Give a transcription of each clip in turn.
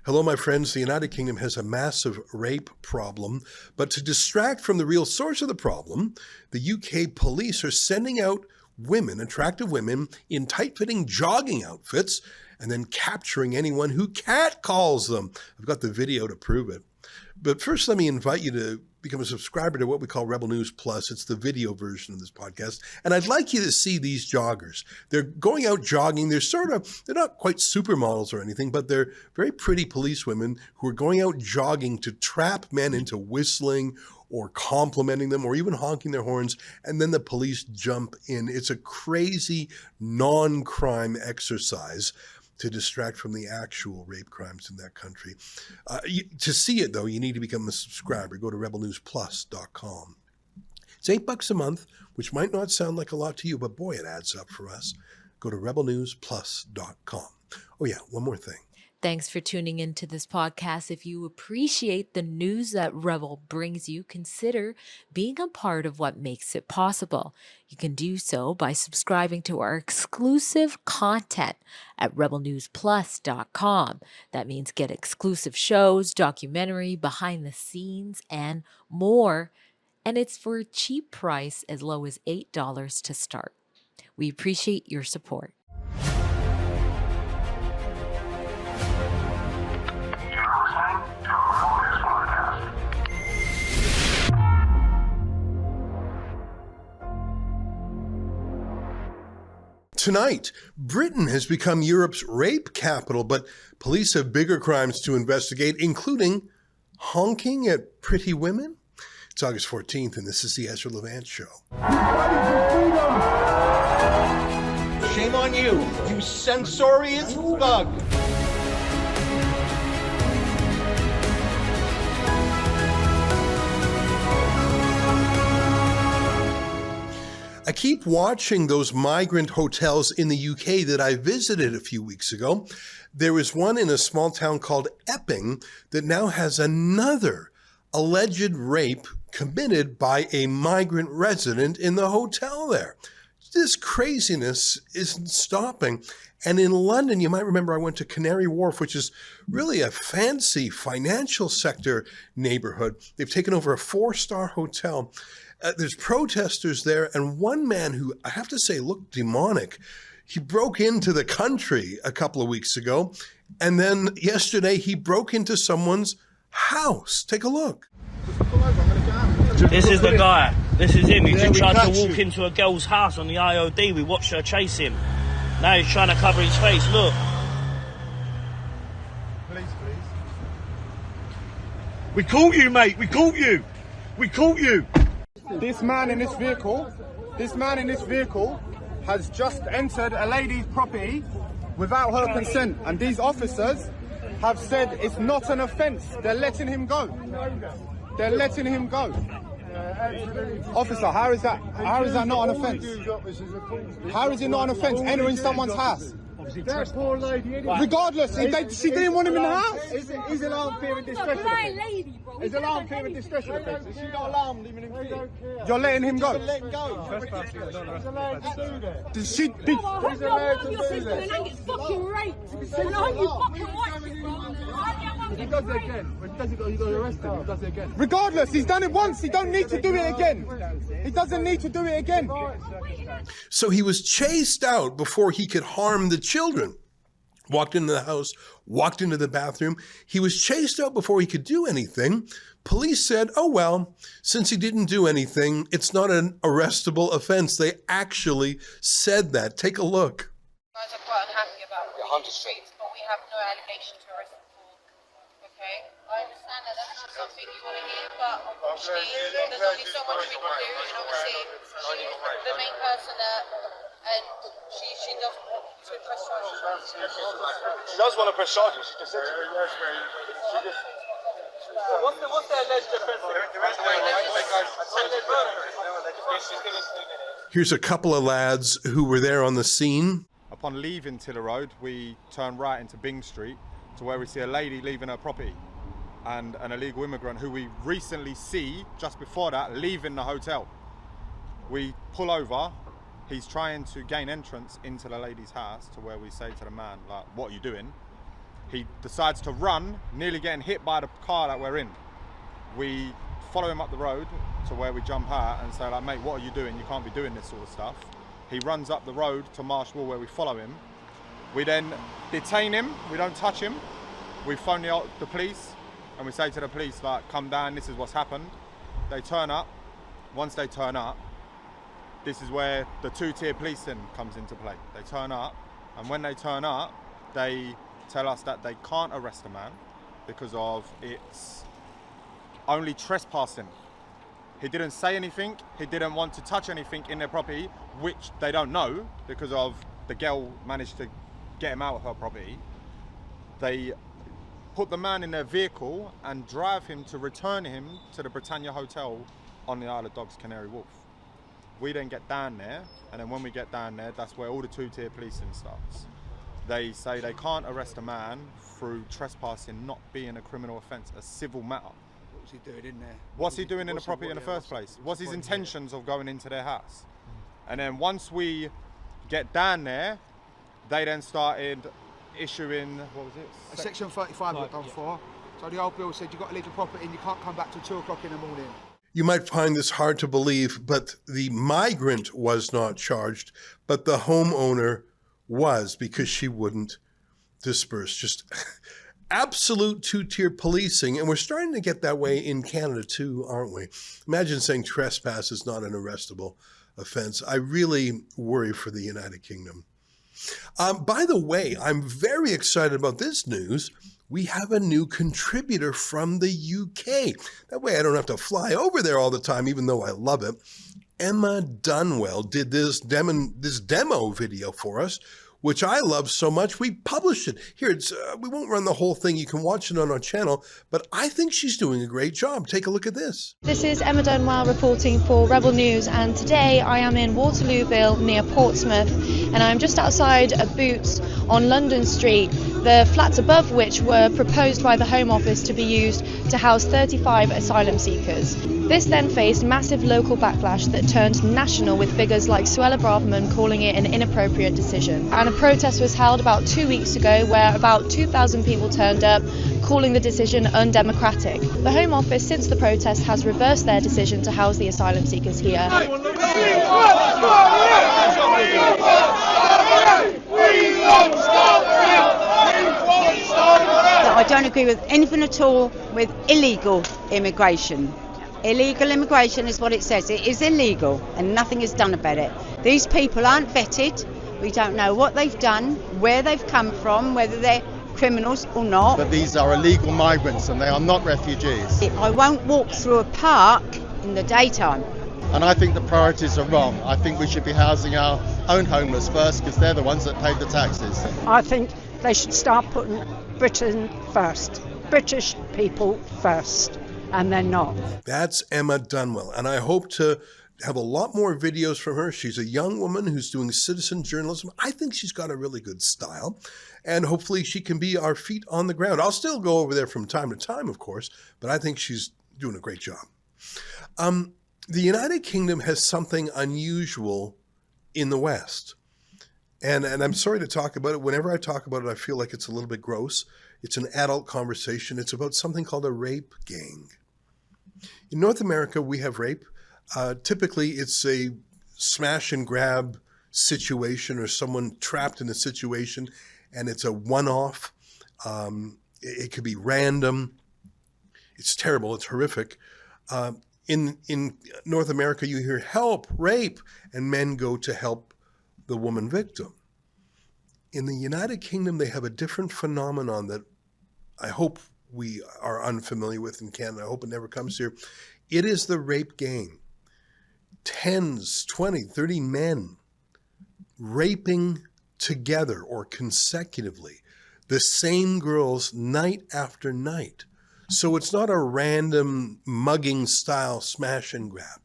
Hello, my friends. The United Kingdom has a massive rape problem, but to distract from the real source of the problem, the UK police are sending out women, attractive women, in tight-fitting jogging outfits and then capturing anyone who catcalls them. I've got the video to prove it. But first, let me invite you to become a subscriber to what we call Rebel News Plus. It's the video version of this podcast. And I'd like you to see these joggers. They're going out jogging. They're not quite supermodels or anything, but they're very pretty policewomen who are going out jogging to trap men into whistling or complimenting them or even honking their horns. And then the police jump in. It's a crazy non-crime exercise to distract from the actual rape crimes in that country. To see it, though, you need to become a subscriber. Go to rebelnewsplus.com. It's $8 a month, which might not sound like a lot to you, but boy, it adds up for us. Go to rebelnewsplus.com. Oh yeah, one more thing. Thanks for tuning into this podcast. If you appreciate the news that Rebel brings you, consider being a part of what makes it possible. You can do so by subscribing to our exclusive content at rebelnewsplus.com. That means get exclusive shows, documentary, behind the scenes, and more. And it's for a cheap price as low as $8 to start. We appreciate your support. Tonight, Britain has become Europe's rape capital, but police have bigger crimes to investigate, including honking at pretty women. It's August 14th, and this is the Ezra Levant Show. Shame on you, you censorious thug. I keep watching those migrant hotels in the UK that I visited a few weeks ago. There was one in a small town called Epping that now has another alleged rape committed by a migrant resident in the hotel there. This craziness isn't stopping. And in London, you might remember I went to Canary Wharf, which is really a fancy financial sector neighborhood. They've taken over a 4-star hotel. There's protesters there, and one man who I have to say looked demonic. He broke into the country a couple of weeks ago, and then yesterday he broke into someone's house. Take a look. This is the guy. This is him. He just tried to walk into a girl's house on the IOD. We watched her chase him. Now he's trying to cover his face. Look. Please. We caught you, mate. We caught you. We caught you. This man in this vehicle has just entered a lady's property without her consent, and these officers have said it's not an offence. They're letting him go. Officer, how is that not an offence? How is it not an offence entering someone's house? That poor lady. Regardless, she didn't want him in the house. Is alarm fear and discretion offence? Is alarm fear and discretion offence? Is she not alarmed leaving him free? You're letting him go. Let him go. He's allowed to do that. He's allowed to do that. It's fucking rape. And I hope you fucking watch it, bro. If he does it again, when he does it, you got to arrest him. He does it again. Regardless, he's done it once. He don't need to do it again. He doesn't need to do it again. So he was chased out before he could harm the children. Walked into the house, walked into the bathroom. He was chased out before he could do anything. Police said, oh, well, since he didn't do anything, it's not an arrestable offense. They actually said that. Take a look. Guys are quite unhappy about Hunter Street. but we have no allegation to arrest them for. Okay? I understand that that's not something you want to hear, but unfortunately, there's only so much we can do, and obviously, she's the main person that, and she doesn't want to press charges. She does want to press charges. She just said to me. What's the alleged offence? Here's a couple of lads who were there on the scene. Upon leaving Tiller Road, we turn right into Bing Street to where we see a lady leaving her property and an illegal immigrant who we recently see just before that leaving the hotel. We pull over. He's trying to gain entrance into the lady's house to where we say to the man, like, what are you doing? He decides to run, nearly getting hit by the car that we're in. We follow him up the road to where we jump out and say, like, mate, what are you doing? You can't be doing this sort of stuff. He runs up the road to Marshall where we follow him. We then detain him, we don't touch him. We phone the police and we say to the police, like, come down, this is what's happened. They turn up. Once they turn up, this is where the two-tier policing comes into play. They turn up, and when they turn up, they tell us that they can't arrest a man because of it's only trespassing. He didn't say anything, he didn't want to touch anything in their property, which they don't know because of the girl managed to get him out of her property. They put the man in their vehicle and drive him to return him to the Britannia Hotel on the Isle of Dogs, Canary Wharf. We then get down there, and then when we get down there, that's where all the two-tier policing starts. They say they can't arrest a man through trespassing not being a criminal offence, a civil matter. What was he doing in there? What's he doing in the property in the first place? What's his intentions of going into their house? And then once we get down there, they then started issuing, what was it? Section 35 got done for. So the old bill said you've got to leave the property and you can't come back till 2 o'clock in the morning. You might find this hard to believe, but the migrant was not charged, but the homeowner was, because she wouldn't disperse. Just absolute two-tier policing, and we're starting to get that way in Canada too, aren't we? Imagine saying trespass is not an arrestable offense. I really worry for the United Kingdom. By the way, I'm very excited about this news. We have a new contributor from the UK. That way I don't have to fly over there all the time, even though I love it. Emma Dunwell did this demo video for us, which I love so much, we published it. Here, we won't run the whole thing. You can watch it on our channel, but I think she's doing a great job. Take a look at this. This is Emma Dunwell reporting for Rebel News, and today I am in Waterlooville near Portsmouth, and I'm just outside a Boots on London Street, the flats above which were proposed by the Home Office to be used to house 35 asylum seekers. This then faced massive local backlash that turned national, with figures like Suella Braverman calling it an inappropriate decision. And a protest was held about 2 weeks ago where about 2,000 people turned up, calling the decision undemocratic. The Home Office, since the protest, has reversed their decision to house the asylum seekers here. I don't agree with anything at all with illegal immigration. Illegal immigration is what it says. It is illegal and nothing is done about it. These people aren't vetted. We don't know what they've done, where they've come from, whether they're criminals or not. But these are illegal migrants and they are not refugees. I won't walk through a park in the daytime. And I think the priorities are wrong. I think we should be housing our own homeless first, because they're the ones that pay the taxes. I think they should start putting Britain first. British people first. And they're not. That's Emma Dunwell, and I hope to have a lot more videos from her. She's a young woman who's doing citizen journalism. I think she's got a really good style, and hopefully she can be our feet on the ground. I'll still go over there from time to time, of course, but I think she's doing a great job. The United Kingdom has something unusual in the West, and I'm sorry to talk about it. Whenever I talk about it, I feel like it's a little bit gross. It's an adult conversation. It's about something called a rape gang. In North America, we have rape. Typically, it's a smash and grab situation, or someone trapped in a situation, and it's a one-off. It could be random. It's terrible. It's horrific. In North America, you hear help, rape, and men go to help the woman victim. In the United Kingdom, they have a different phenomenon that I hope we are unfamiliar with in Canada. I hope it never comes here. It is the rape gang. 10s, 20, 30 men raping together or consecutively the same girls night after night. So it's not a random mugging style smash and grab.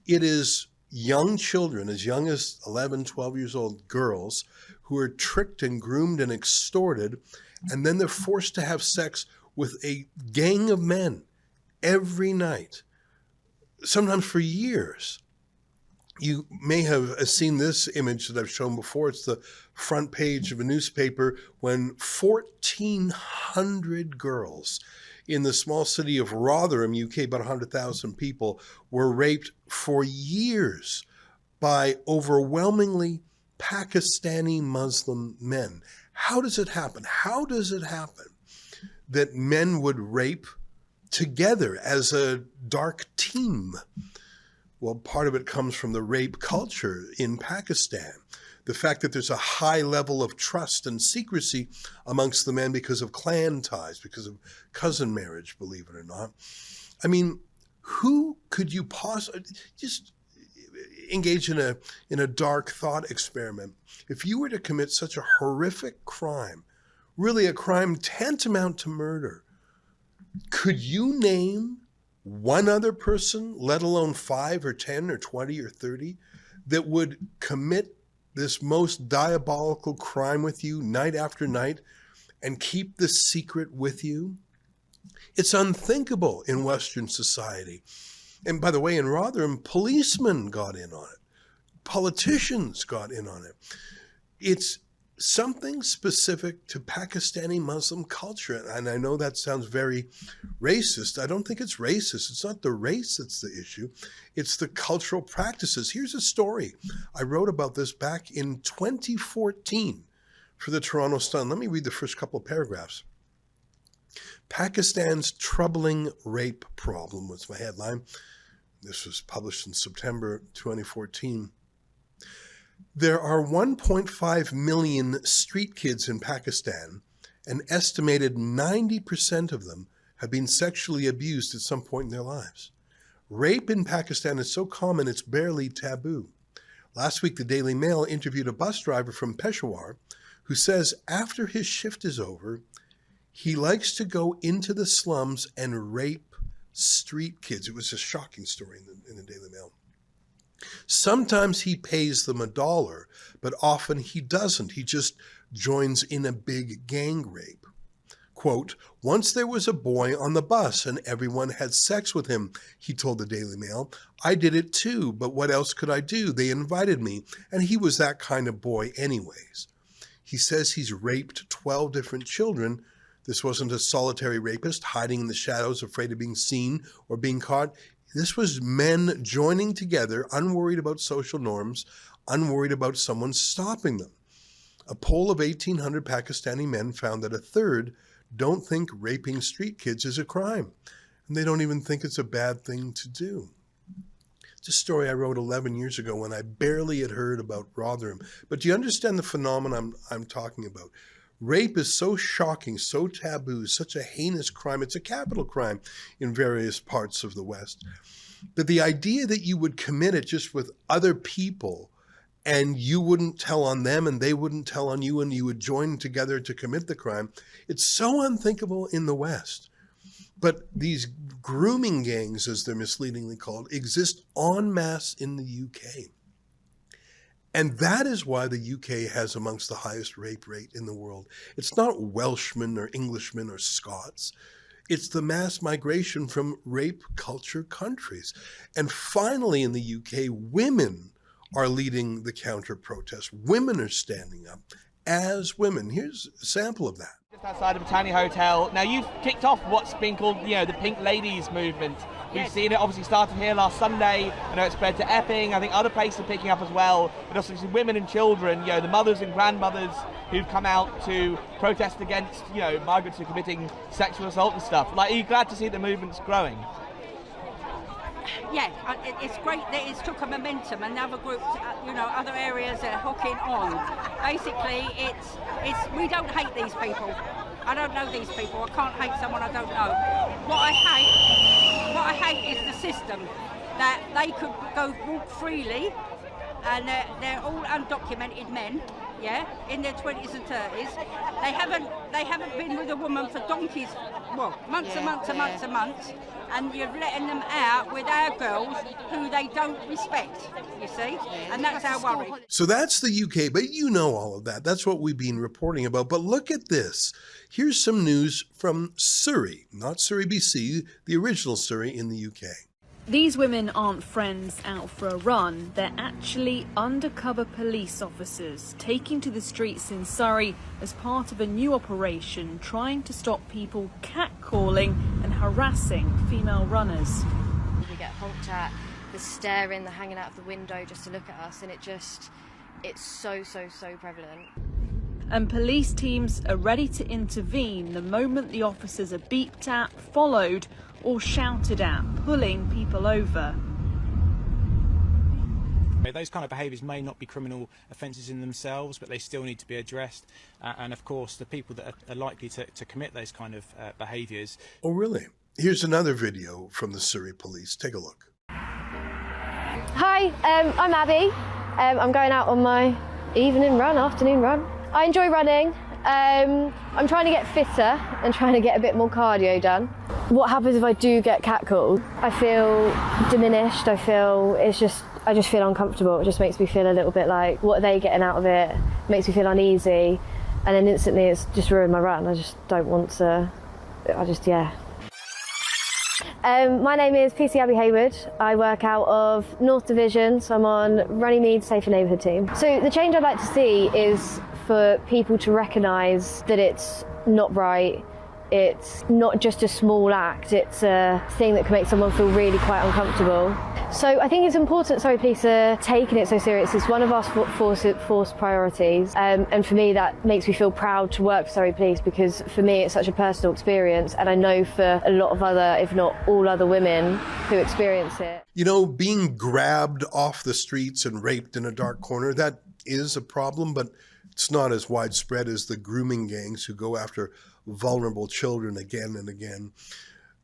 It is young children, as young as 11, 12 years old girls, who are tricked and groomed and extorted, and then they're forced to have sex with a gang of men every night, sometimes for years. You may have seen this image that I've shown before. It's the front page of a newspaper when 1,400 girls in the small city of Rotherham, UK, about 100,000 people, were raped for years by overwhelmingly Pakistani Muslim men. How does it happen? How does it happen that men would rape together as a dark team? Well, part of it comes from the rape culture in Pakistan. The fact that there's a high level of trust and secrecy amongst the men because of clan ties, because of cousin marriage, believe it or not. I mean, who could you possibly just engage in a dark thought experiment? If you were to commit such a horrific crime, really a crime tantamount to murder, could you name one other person, let alone 5 or 10 or 20 or 30, that would commit this most diabolical crime with you night after night and keep this secret with you? It's unthinkable in Western society. And by the way, in Rotherham, policemen got in on it. Politicians got in on it. It's something specific to Pakistani Muslim culture. And I know that sounds very racist. I don't think it's racist. It's not the race that's the issue. It's the cultural practices. Here's a story. I wrote about this back in 2014 for the Toronto Sun. Let me read the first couple of paragraphs. Pakistan's troubling rape problem was my headline. This was published in September 2014. There are 1.5 million street kids in Pakistan. An estimated 90% of them have been sexually abused at some point in their lives. Rape in Pakistan is so common it's barely taboo. Last week, the Daily Mail interviewed a bus driver from Peshawar who says after his shift is over, he likes to go into the slums and rape street kids. It was a shocking story in the Daily Mail. Sometimes he pays them $1, but often he doesn't. He just joins in a big gang rape. Quote, once there was a boy on the bus and everyone had sex with him, he told the Daily Mail. I did it too, but what else could I do? They invited me, and he was that kind of boy anyways. He says he's raped 12 different children. This wasn't a solitary rapist hiding in the shadows, afraid of being seen or being caught. This was men joining together, unworried about social norms, unworried about someone stopping them. A poll of 1,800 Pakistani men found that a third don't think raping street kids is a crime, and they don't even think it's a bad thing to do. It's a story I wrote 11 years ago when I barely had heard about Rotherham. But do you understand the phenomenon I'm talking about? Rape is so shocking, so taboo, such a heinous crime. It's a capital crime in various parts of the West. But the idea that you would commit it just with other people and you wouldn't tell on them and they wouldn't tell on you and you would join together to commit the crime, it's so unthinkable in the West. But these grooming gangs, as they're misleadingly called, exist en masse in the UK. And that is why the UK has amongst the highest rape rate in the world. It's not Welshmen or Englishmen or Scots. It's the mass migration from rape culture countries. And finally, in the UK, women are leading the counter-protest. Women are standing up as women. Here's a sample of that. Just outside of Britannia Hotel. Now, you've kicked off what's been called, the Pink Ladies movement. We've seen it obviously started here last Sunday. I know it spread to Epping. I think other places are picking up as well. But also women and children, the mothers and grandmothers who've come out to protest against, migrants who are committing sexual assault and stuff. Are you glad to see the movement's growing? Yeah, it's great that it's took a momentum and other groups, other areas are hooking on. Basically, it's we don't hate these people. I don't know these people. I can't hate someone I don't know. What I hate is the system that they could go walk freely, and they're all undocumented men. Yeah, in their 20s and 30s. They haven't been with a woman for donkeys, months and months, and you're letting them out with our girls who they don't respect, you see? And that's our worry. So that's the UK, but you know all of that. That's what we've been reporting about. But look at this. Here's some news from Surrey, not Surrey, BC, the original Surrey in the UK. These women aren't friends out for a run, they're actually undercover police officers taking to the streets in Surrey as part of a new operation trying to stop people catcalling and harassing female runners. We get honked at, the staring, the hanging out of the window just to look at us, and it's so prevalent. And police teams are ready to intervene the moment the officers are beeped at, followed or shouted at, pulling people over. Those kind of behaviours may not be criminal offences in themselves, but they still need to be addressed. And of course, the people that are likely to commit those kind of behaviours. Oh, really? Here's another video from the Surrey police. Take a look. Hi, I'm Abby. I'm going out on my afternoon run. I enjoy running. I'm trying to get fitter and trying to get a bit more cardio done. What happens if I do get catcalled? I feel diminished. I just feel uncomfortable. It just makes me feel a little bit like, what are they getting out of it? It makes me feel uneasy. And then instantly it's just ruined my run. I just don't want to, my name is PC Abby Hayward. I work out of North Division, so I'm on Runnymede Safer Neighbourhood team. So the change I'd like to see is for people to recognise that it's not right. It's not just a small act, it's a thing that can make someone feel really quite uncomfortable. So I think it's important Surrey Police are taking it so serious. It's one of our force priorities, and for me that makes me feel proud to work for Surrey Police, because for me it's such a personal experience, and I know for a lot of other, if not all other women who experience it. You know, being grabbed off the streets and raped in a dark corner, that is a problem, but it's not as widespread as the grooming gangs who go after vulnerable children again and again.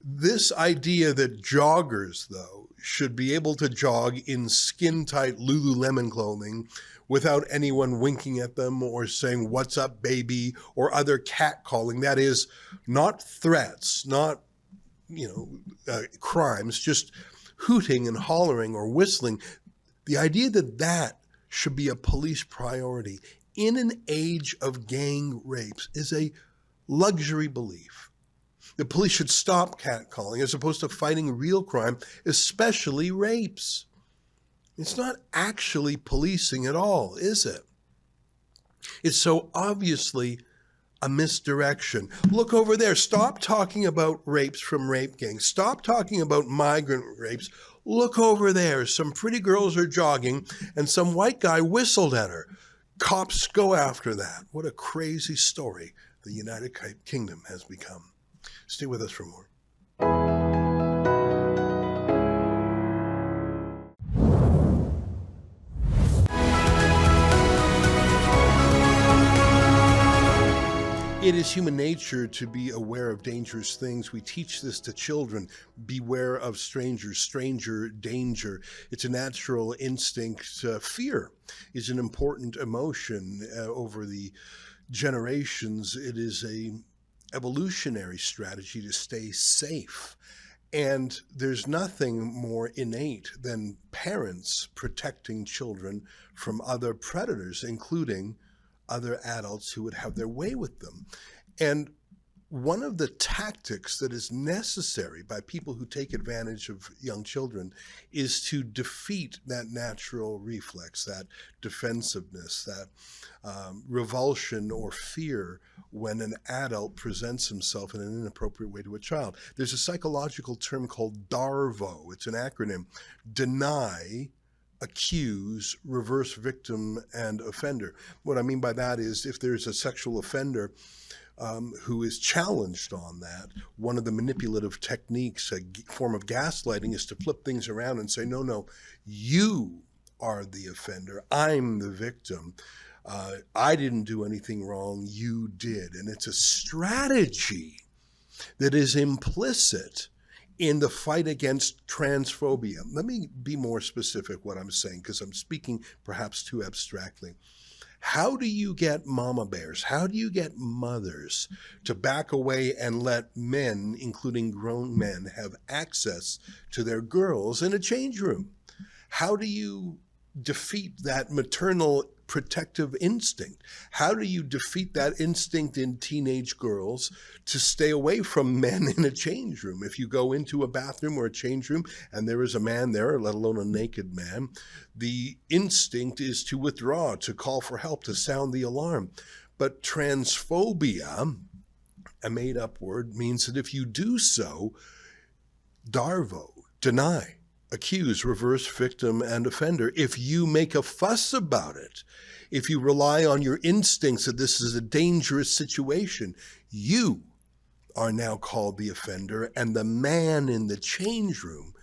This idea that joggers, though, should be able to jog in skin-tight Lululemon clothing without anyone winking at them or saying, "What's up, baby?" or other catcalling, that is not threats, not, crimes, just hooting and hollering or whistling. The idea that that should be a police priority in an age of gang rapes is a luxury belief. The police should stop catcalling as opposed to fighting real crime, especially rapes. It's not actually policing at all, is it? It's so obviously a misdirection. Look over there. Stop talking about rapes from rape gangs. Stop talking about migrant rapes. Look over there. Some pretty girls are jogging and some white guy whistled at her. Cops go after that. What a crazy story the United Kingdom has become. Stay with us for more. It is human nature to be aware of dangerous things. We teach this to children. Beware of strangers, stranger danger. It's a natural instinct. Fear is an important emotion over the generations. It is an evolutionary strategy to stay safe. And there's nothing more innate than parents protecting children from other predators, including other adults who would have their way with them. And one of the tactics that is necessary by people who take advantage of young children is to defeat that natural reflex, that defensiveness, that revulsion or fear when an adult presents himself in an inappropriate way to a child. There's a psychological term called DARVO. It's an acronym: deny, accuse, reverse victim, and offender. What I mean by that is if there's a sexual offender who is challenged on that, one of the manipulative techniques, a form of gaslighting, is to flip things around and say, no, you are the offender, I'm the victim. I didn't do anything wrong, you did. And it's a strategy that is implicit in the fight against transphobia. Let me be more specific what I'm saying, because I'm speaking perhaps too abstractly. How do you get mama bears? How do you get mothers to back away and let men, including grown men, have access to their girls in a change room? How do you defeat that maternal protective instinct. How do you defeat that instinct in teenage girls to stay away from men in a change room? If you go into a bathroom or a change room and there is a man there, let alone a naked man, the instinct is to withdraw, to call for help, to sound the alarm. But transphobia, a made-up word, means that if you do so, DARVO, deny, accuse, reverse victim and offender. If you make a fuss about it, if you rely on your instincts that this is a dangerous situation, you are now called the offender, and the man in the change room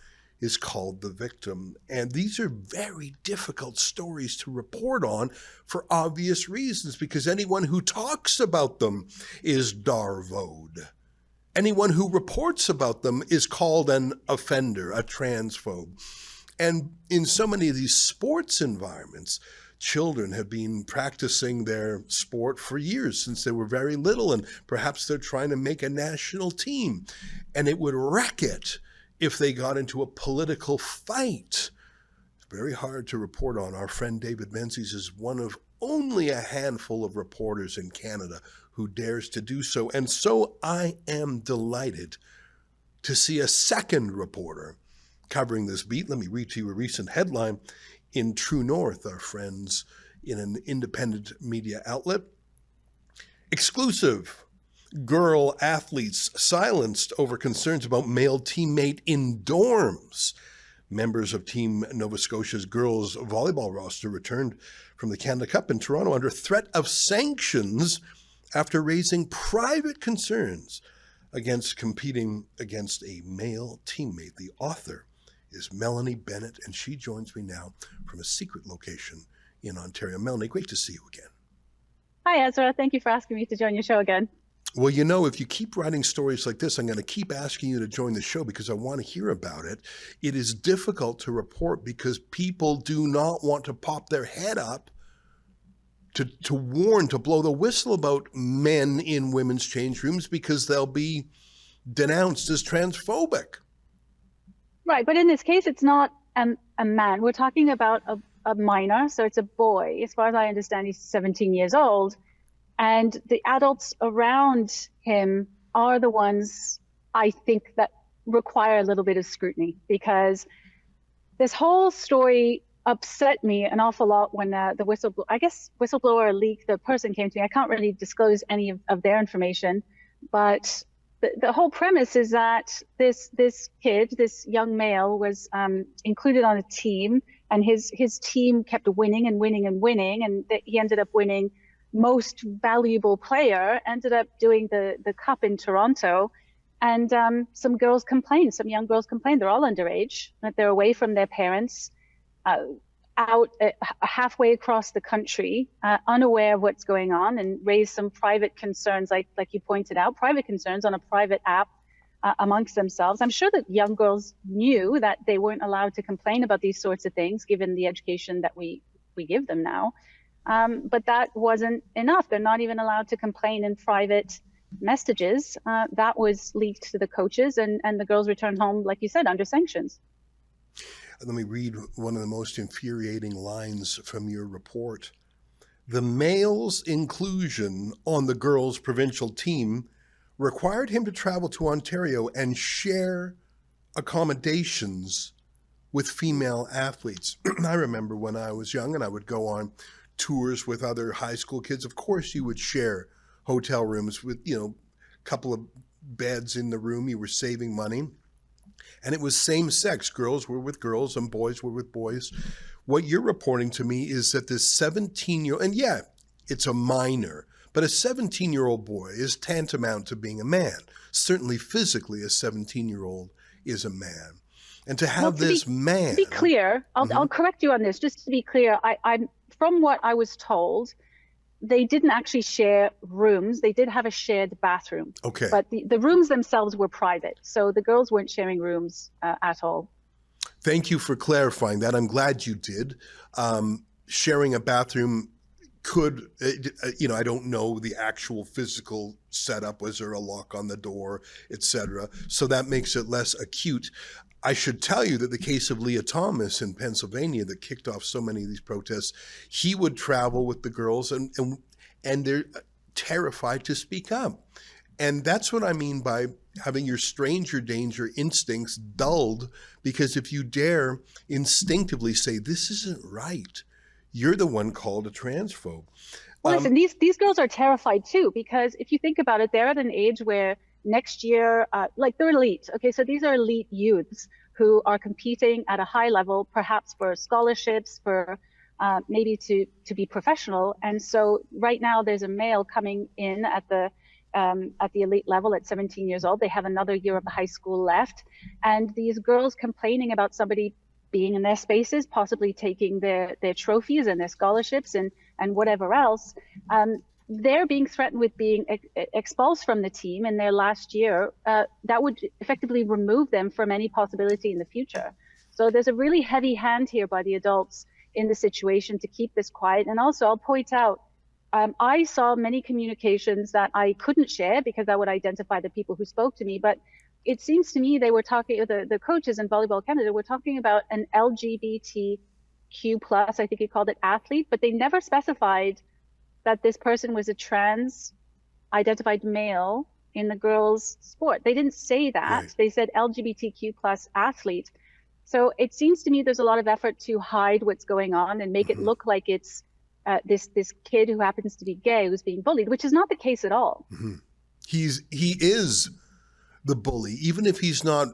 is called the victim. And these are very difficult stories to report on for obvious reasons, because anyone who talks about them is DARVO'd. Anyone who reports about them is called an offender, a transphobe. And in so many of these sports environments, children have been practicing their sport for years, since they were very little, and perhaps they're trying to make a national team. And it would wreck it if they got into a political fight. It's very hard to report on. Our friend David Menzies is one of only a handful of reporters in Canada who dares to do so. And so I am delighted to see a second reporter covering this beat. Let me read to you a recent headline in True North, our friends in an independent media outlet. Exclusive: girl athletes silenced over concerns about male teammate in dorms. Members of Team Nova Scotia's girls volleyball roster returned from the Canada Cup in Toronto under threat of sanctions after raising private concerns against competing against a male teammate. The author is Melanie Bennett, and she joins me now from a secret location in Ontario. Melanie, great to see you again. Hi, Ezra. Thank you for asking me to join your show again. Well, you know, if you keep writing stories like this, I'm going to keep asking you to join the show because I want to hear about it. It is difficult to report because people do not want to pop their head up to warn, to blow the whistle about men in women's change rooms because they'll be denounced as transphobic. Right, but in this case, it's not a man. We're talking about a minor, so it's a boy. As far as I understand, he's 17 years old. And the adults around him are the ones, I think, that require a little bit of scrutiny, because this whole story upset me an awful lot when the whistleblower leak, the person came to me. I can't really disclose any of their information, but the whole premise is that this kid, this young male, was included on a team, and his team kept winning and winning and winning, and he ended up winning most valuable player, ended up doing the cup in Toronto. And some girls complained, some young girls complained. They're all underage, that they're away from their parents, out halfway across the country, unaware of what's going on, and raised some private concerns, like you pointed out, private concerns on a private app amongst themselves. I'm sure that young girls knew that they weren't allowed to complain about these sorts of things, given the education that we give them now. But that wasn't enough. They're not even allowed to complain in private messages. That was leaked to the coaches, and the girls returned home, like you said, under sanctions. Let me read one of the most infuriating lines from your report. The male's inclusion on the girls' provincial team required him to travel to Ontario and share accommodations with female athletes. I remember when I was young and I would go on tours with other high school kids. Of course, you would share hotel rooms with, a couple of beds in the room. You were saving money. And it was same sex. Girls were with girls and boys were with boys. What you're reporting to me is that this 17-year-old, and yeah, it's a minor, but a 17-year-old boy is tantamount to being a man. Certainly physically, a 17-year-old is a man. And to have man... To be clear, I'll correct you on this. Just to be clear, I'm from what I was told, they didn't actually share rooms. They did have a shared bathroom. Okay. But the rooms themselves were private. So the girls weren't sharing rooms at all. Thank you for clarifying that. I'm glad you did. Sharing a bathroom could, I don't know the actual physical setup. Was there a lock on the door, etc.? So that makes it less acute. I should tell you that the case of Leah Thomas in Pennsylvania that kicked off so many of these protests, he would travel with the girls and they're terrified to speak up. And that's what I mean by having your stranger danger instincts dulled, because if you dare instinctively say, this isn't right, you're the one called a transphobe. Well, listen, these girls are terrified too, because if you think about it, they're at an age where next year, like they're elite. Okay, so these are elite youths who are competing at a high level, perhaps for scholarships, for maybe to be professional. And so right now there's a male coming in at the elite level at 17 years old. They have another year of high school left. And these girls complaining about somebody being in their spaces, possibly taking their trophies and their scholarships and whatever else, they're being threatened with being expulsed from the team in their last year. That would effectively remove them from any possibility in the future. So there's a really heavy hand here by the adults in the situation to keep this quiet. And also, I'll point out, I saw many communications that I couldn't share because I would identify the people who spoke to me, but it seems to me they were talking, the coaches in Volleyball Canada were talking about an LGBTQ+, I think he called it, athlete, but they never specified that this person was a trans identified male in the girls' sport. They didn't say that. Right. They said LGBTQ+ athlete. So it seems to me there's a lot of effort to hide what's going on and make it look like it's this kid who happens to be gay who's being bullied, which is not the case at all. Mm-hmm. He is the bully, even if he's not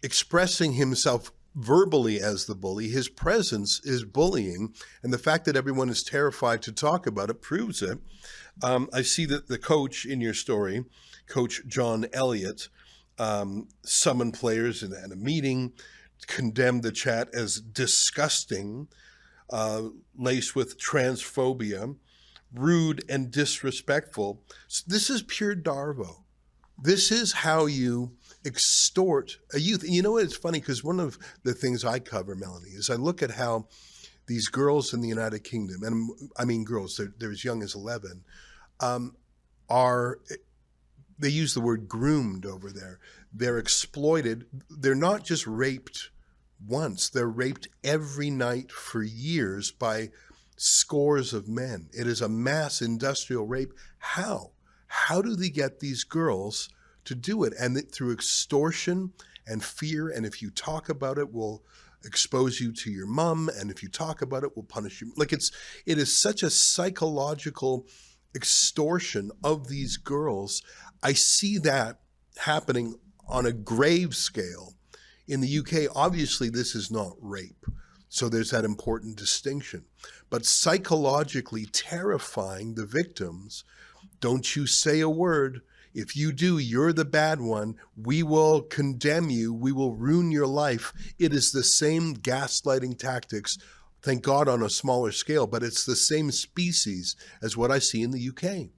expressing himself verbally as the bully. His presence is bullying, and the fact that everyone is terrified to talk about it proves it. I see that the coach in your story, Coach John Elliott, summoned players in a meeting, condemned the chat as disgusting, laced with transphobia, rude and disrespectful. So this is pure DARVO. This is how you extort a youth. And you know what? It's funny because one of the things I cover, Melanie, is I look at how these girls in the United Kingdom, and I mean girls, they're as young as 11, they use the word groomed over there. They're exploited. They're not just raped once. They're raped every night for years by scores of men. It is a mass industrial rape. How? How do they get these girls to do it? And through extortion and fear. And if you talk about it, we'll expose you to your mom. And if you talk about it, we'll punish you. Like it is such a psychological extortion of these girls. I see that happening on a grave scale. In the UK, obviously this is not rape. So there's that important distinction. But psychologically terrifying the victims. Don't you say a word. If you do, you're the bad one. We will condemn you. We will ruin your life. It is the same gaslighting tactics, thank God on a smaller scale, but it's the same species as what I see in the UK.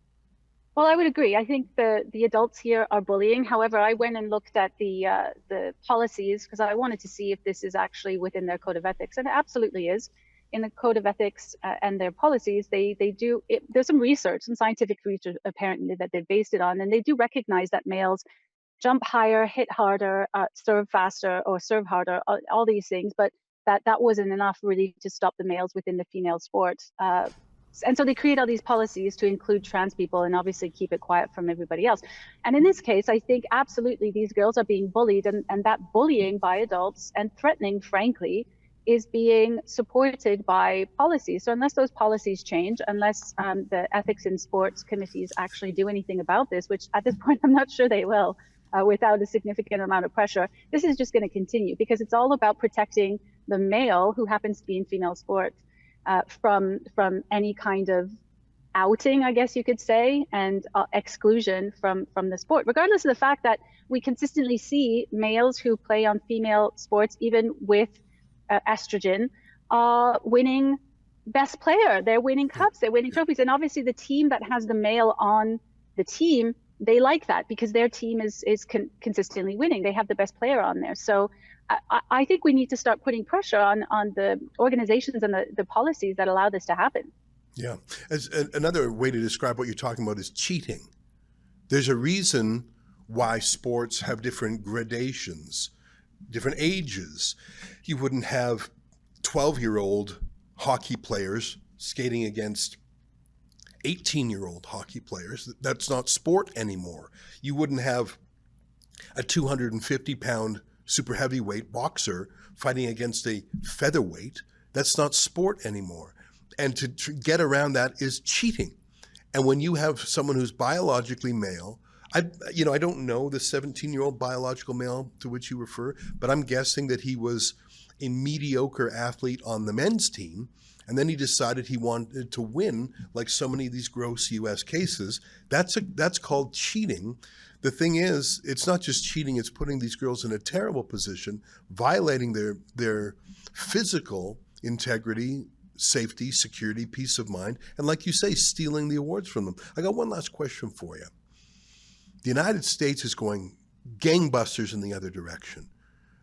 Well, I would agree. I think the adults here are bullying. However, I went and looked at the policies because I wanted to see if this is actually within their code of ethics, and it absolutely is. In the code of ethics and their policies, they do. There's some research, some scientific research apparently that they based it on, and they do recognize that males jump higher, hit harder, serve faster, or serve harder, all these things, but that wasn't enough really to stop the males within the female sport. And so they create all these policies to include trans people and obviously keep it quiet from everybody else. And in this case, I think absolutely these girls are being bullied, and that bullying by adults and threatening, frankly, is being supported by policies. So unless those policies change, unless the ethics in sports committees actually do anything about this, which at this point I'm not sure they will, without a significant amount of pressure, this is just going to continue because it's all about protecting the male who happens to be in female sport from any kind of outing, I guess you could say, and exclusion from the sport, regardless of the fact that we consistently see males who play on female sports, even with estrogen, winning best player. They're winning cups, they're winning trophies. And obviously the team that has the male on the team, they like that because their team is consistently winning. They have the best player on there. So I think we need to start putting pressure on the organizations and the policies that allow this to happen. Yeah. Another way to describe what you're talking about is cheating. There's a reason why sports have different gradations, different ages. You wouldn't have 12-year-old hockey players skating against 18-year-old hockey players. That's not sport anymore. You wouldn't have a 250-pound super heavyweight boxer fighting against a featherweight. That's not sport anymore. And to get around that is cheating. And when you have someone who's biologically male, I don't know the 17-year-old biological male to which you refer, but I'm guessing that he was a mediocre athlete on the men's team, and then he decided he wanted to win, like so many of these gross U.S. cases. That's called cheating. The thing is, it's not just cheating, it's putting these girls in a terrible position, violating their physical integrity, safety, security, peace of mind, and like you say, stealing the awards from them. I got one last question for you. The United States is going gangbusters in the other direction.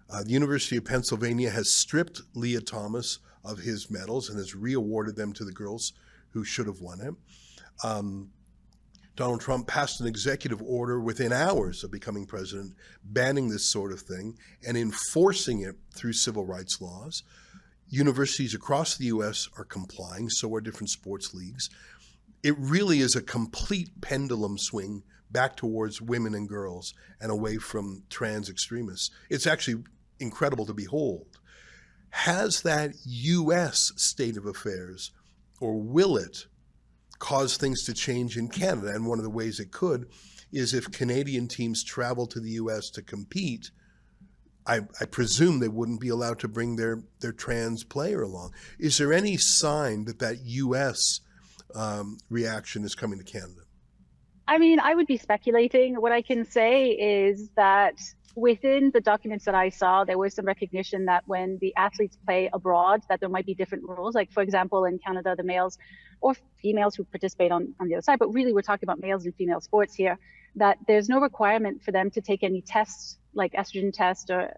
The University of Pennsylvania has stripped Leah Thomas of his medals and has re-awarded them to the girls who should have won it. Donald Trump passed an executive order within hours of becoming president, banning this sort of thing and enforcing it through civil rights laws. Universities across the U.S. are complying, so are different sports leagues. It really is a complete pendulum swing back towards women and girls and away from trans extremists. It's actually incredible to behold. Has that U.S. state of affairs, or will it, cause things to change in Canada? And one of the ways it could is if Canadian teams travel to the U.S. to compete, I presume they wouldn't be allowed to bring their trans player along. Is there any sign that U.S. Reaction is coming to Canada? I mean, I would be speculating. What I can say is that within the documents that I saw, there was some recognition that when the athletes play abroad, that there might be different rules. Like, for example, in Canada, the males or females who participate on the other side, but really we're talking about males and female sports here, that there's no requirement for them to take any tests like estrogen test or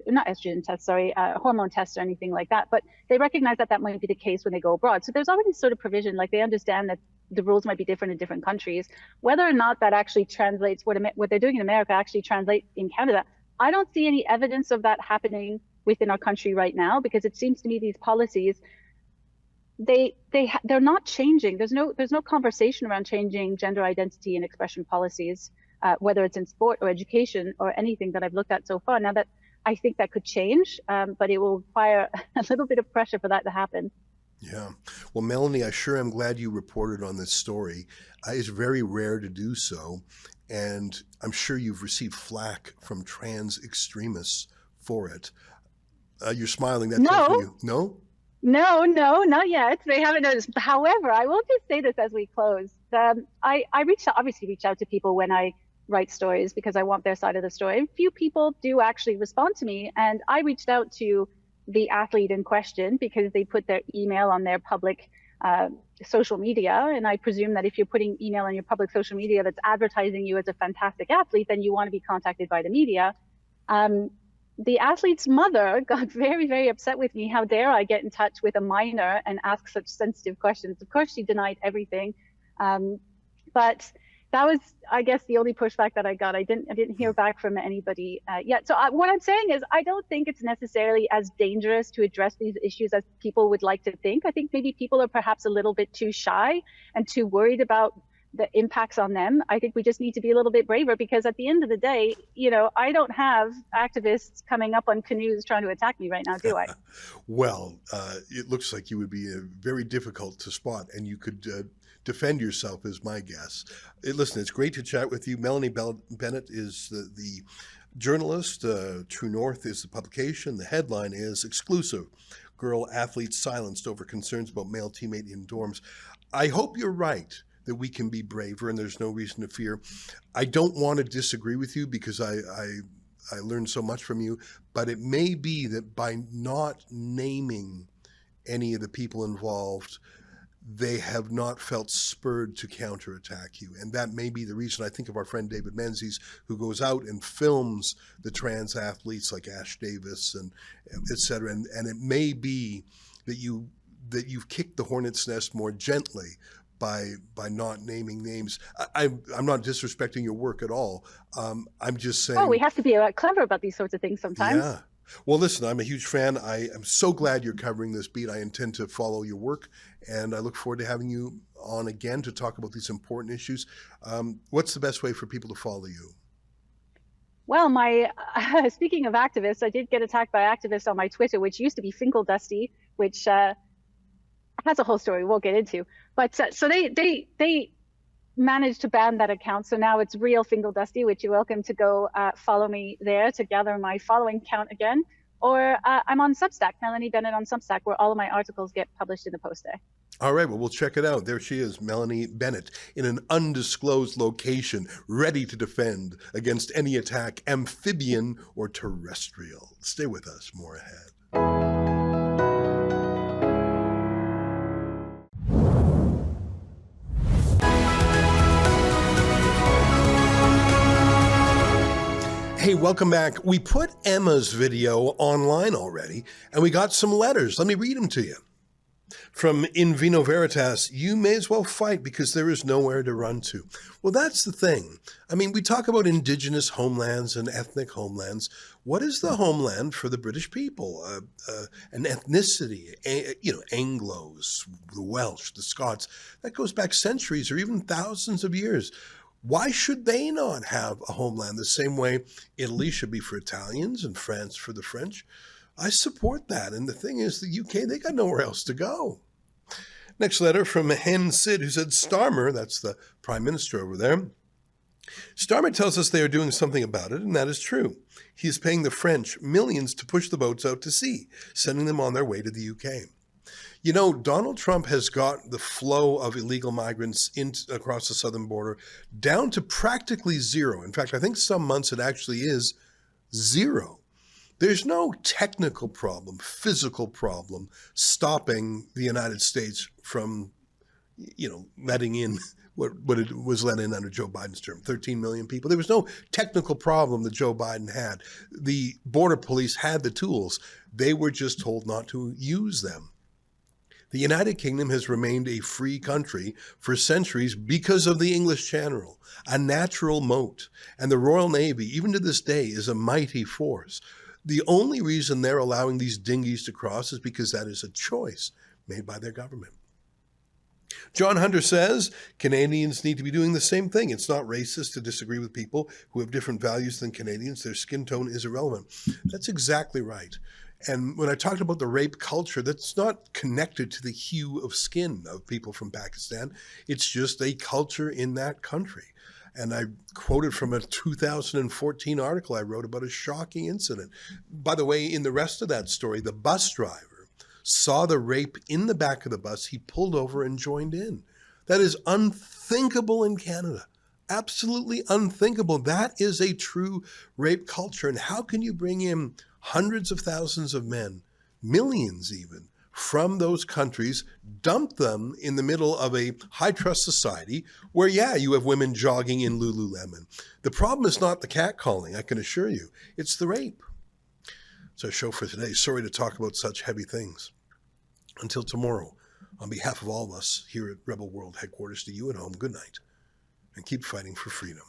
not estrogen test, sorry, hormone tests or anything like that. But they recognize that that might be the case when they go abroad. So there's already sort of provision, like they understand that the rules might be different in different countries. Whether or not that actually translates, what they're doing in America actually translate in Canada, I don't see any evidence of that happening within our country right now, because it seems to me these policies, they're not changing. There's no conversation around changing gender identity and expression policies, whether it's in sport or education or anything that I've looked at so far. Now that I think that could change, but it will require a little bit of pressure for that to happen. Yeah. Well, Melanie, I sure am glad you reported on this story. It's very rare to do so. And I'm sure you've received flack from trans extremists for it. You're smiling. That tells me you... No? No, not yet. They haven't noticed. However, I will just say this as we close. I obviously reach out to people when I write stories because I want their side of the story. Few people do actually respond to me. And I reached out to the athlete in question because they put their email on their public social media. And I presume that if you're putting email on your public social media that's advertising you as a fantastic athlete, then you want to be contacted by the media. The athlete's mother got very, very upset with me. How dare I get in touch with a minor and ask such sensitive questions? Of course, she denied everything. But that was, I guess, the only pushback that I got. I didn't hear back from anybody yet. So what I'm saying is, I don't think it's necessarily as dangerous to address these issues as people would like to think. I think maybe people are perhaps a little bit too shy and too worried about the impacts on them. I think we just need to be a little bit braver, because at the end of the day, I don't have activists coming up on canoes trying to attack me right now, do I? Well, it looks like you would be very difficult to spot, and you could defend yourself, is my guess. Listen, it's great to chat with you. Melanie Bennett is the journalist. True North is the publication. The headline is "Exclusive: Girl Athlete Silenced Over Concerns About Male Teammate in Dorms." I hope you're right that we can be braver and there's no reason to fear. I don't want to disagree with you because I learned so much from you, but it may be that by not naming any of the people involved, they have not felt spurred to counterattack you. And that may be the reason. I think of our friend David Menzies, who goes out and films the trans athletes like Ash Davis and et cetera. And it may be that you that you've kicked the hornet's nest more gently by not naming names. I'm not disrespecting your work at all. I'm just saying. Oh, we have to be clever about these sorts of things sometimes. Yeah. Well, listen, I'm a huge fan. I am so glad you're covering this beat. I intend to follow your work, and I look forward to having you on again to talk about these important issues. What's the best way for people to follow you? Well, speaking of activists, I did get attacked by activists on my Twitter, which used to be Finkel Dusty, which has a whole story we'll get into. But so they managed to ban that account. So now it's real Finkel Dusty, which you're welcome to go follow me there to gather my following count again. Or I'm on Substack, Melanie Bennett on Substack, where all of my articles get published in the post day. All right, well, we'll check it out. There she is, Melanie Bennett, in an undisclosed location, ready to defend against any attack, amphibian or terrestrial. Stay with us, more ahead. Hey, welcome back. We put Emma's video online already, and we got some letters. Let me read them to you. From In Vino Veritas, you may as well fight because there is nowhere to run to. Well, that's the thing. I mean, we talk about indigenous homelands and ethnic homelands. What is the homeland for the British people? An ethnicity, Anglos, the Welsh, the Scots, that goes back centuries or even thousands of years. Why should they not have a homeland the same way Italy should be for Italians and France for the French? I support that. And the thing is, the UK, they got nowhere else to go. Next letter from Hen Sid, who said, Starmer, that's the prime minister over there, Starmer tells us they are doing something about it, and that is true. He is paying the French millions to push the boats out to sea, sending them on their way to the UK. You know, Donald Trump has got the flow of illegal migrants across the southern border down to practically zero. In fact, I think some months it actually is zero. There's no technical problem, physical problem stopping the United States from, letting in what it was let in under Joe Biden's term, 13 million people. There was no technical problem that Joe Biden had. The border police had the tools. They were just told not to use them. The United Kingdom has remained a free country for centuries because of the English Channel, a natural moat. And the Royal Navy, even to this day, is a mighty force. The only reason they're allowing these dinghies to cross is because that is a choice made by their government. John Hunter says Canadians need to be doing the same thing. It's not racist to disagree with people who have different values than Canadians. Their skin tone is irrelevant. That's exactly right. And when I talked about the rape culture, that's not connected to the hue of skin of people from Pakistan. It's just a culture in that country. And I quoted from a 2014 article I wrote about a shocking incident. By the way, in the rest of that story, the bus driver saw the rape in the back of the bus. He pulled over and joined in. That is unthinkable in Canada. Absolutely unthinkable. That is a true rape culture. And how can you bring in hundreds of thousands of men, millions even, from those countries, dump them in the middle of a high-trust society where, you have women jogging in Lululemon. The problem is not the catcalling, I can assure you. It's the rape. It's our show for today. Sorry to talk about such heavy things. Until tomorrow, on behalf of all of us here at Rebel World Headquarters, to you at home, good night, and keep fighting for freedom.